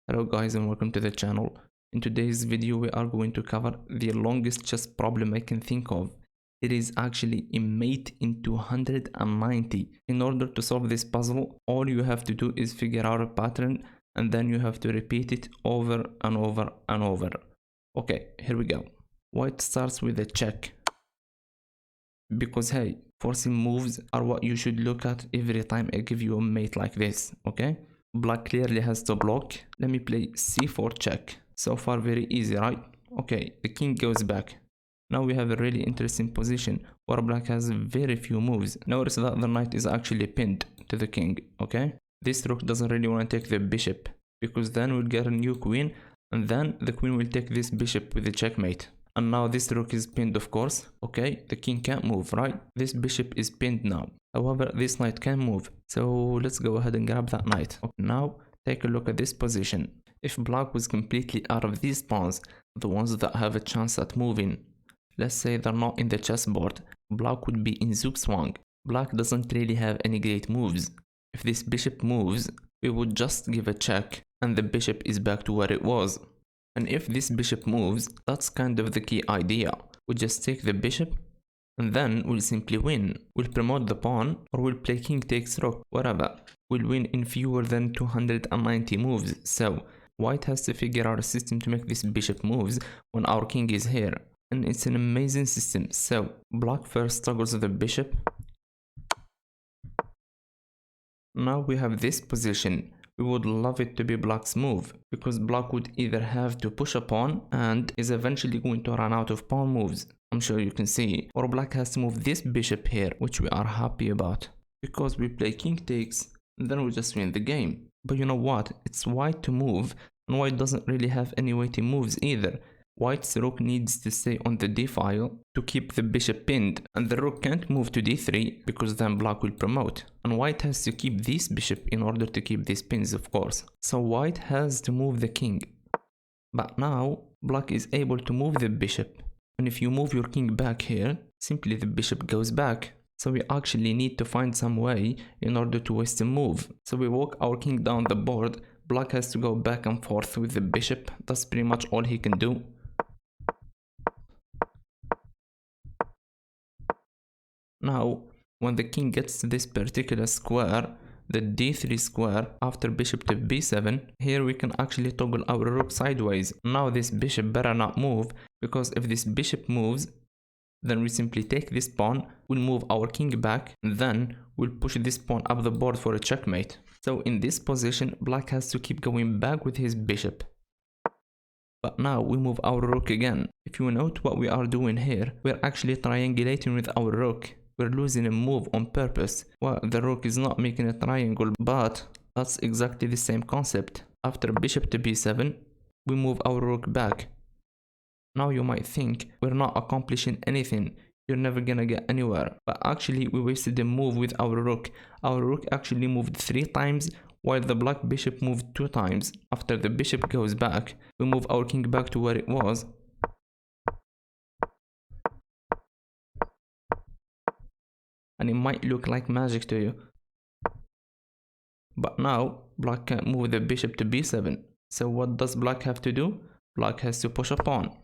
Hello guys and welcome to the channel. In today's video we are going to cover the longest chess problem I can think of. It is actually a mate in 290. In order to solve this puzzle, all you have to do is figure out a pattern and then you have to repeat it over and over and over. Okay, here we go. White starts with a check. Because hey, forcing moves are what you should look at every time I give you a mate like this, okay? Black clearly has to block. Let me play c4 check. So far very easy, right? Okay, the king goes back. Now we have a really interesting position where black has very few moves. Notice that the knight is actually pinned to the king, okay? This rook doesn't really want to take the bishop because then we'll get a new queen and then the queen will take this bishop with the checkmate. And now this rook is pinned, of course. Okay, the king can't move, right? This bishop is pinned now. However, this knight can move. So let's go ahead and grab that knight. Okay, now take a look at this position. If black was completely out of these pawns, the ones that have a chance at moving, let's say they're not in the chessboard, black would be in zugzwang. Black doesn't really have any great moves. If this bishop moves, we would just give a check and the bishop is back to where it was. And if this bishop moves, that's kind of the key idea. We just take the bishop and then we'll simply win. We'll promote the pawn or we'll play king takes rook, whatever. We'll win in fewer than 290 moves. So white has to figure out a system to make this bishop moves when our king is here. And it's an amazing system. So black first struggles with the bishop. Now we have this position. We would love it to be black's move because black would either have to push a pawn and is eventually going to run out of pawn moves. I'm sure you can see. Or black has to move this bishop here, which we are happy about because we play king takes and then we just win the game. But you know what? It's white to move and white doesn't really have any weighty moves either. White's rook needs to stay on the d file to keep the bishop pinned and the rook can't move to d3 because then black will promote. And white has to keep this bishop in order to keep these pins, of course. So white has to move the king. But now black is able to move the bishop. And if you move your king back here, simply the bishop goes back. So we actually need to find some way in order to waste a move. So we walk our king down the board. Black has to go back and forth with the bishop. That's pretty much all he can do. Now, when the king gets to this particular square, the d3 square after bishop to b7, here we can actually toggle our rook sideways. Now this bishop better not move, because if this bishop moves, then we simply take this pawn, we'll move our king back, and then we'll push this pawn up the board for a checkmate. So in this position, black has to keep going back with his bishop. But now we move our rook again. If you note what we are doing here, we're actually triangulating with our rook. We're losing a move on purpose. Well, the rook is not making a triangle, but that's exactly the same concept. After bishop to b7, we move our rook back. Now you might think we're not accomplishing anything. You're never gonna get anywhere. But actually we wasted a move with our rook. Our rook actually moved 3 times while the black bishop moved 2 times. After the bishop goes back, we move our king back to where it was. And it might look like magic to you. But now, black can't move the bishop to b7. So what does black have to do? Black has to push a pawn.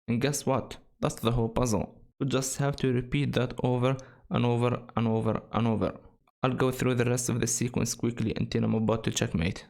And guess what? That's the whole puzzle. We just have to repeat that over and over and over and over. I'll go through the rest of the sequence quickly until I'm about to checkmate.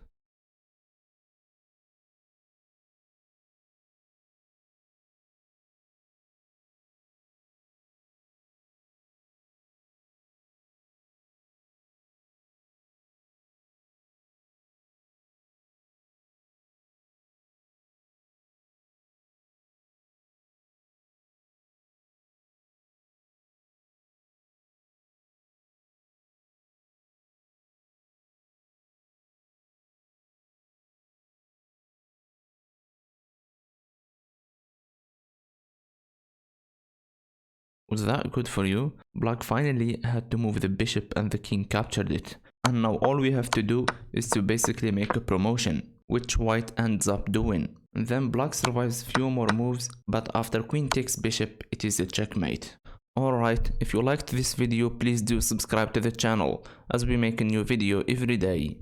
Was that good for you? Black finally had to move the bishop and the king captured it. And now all we have to do is to basically make a promotion, which white ends up doing. And then black survives few more moves, but after queen takes bishop, it is a checkmate. Alright, if you liked this video, please do subscribe to the channel, as we make a new video every day.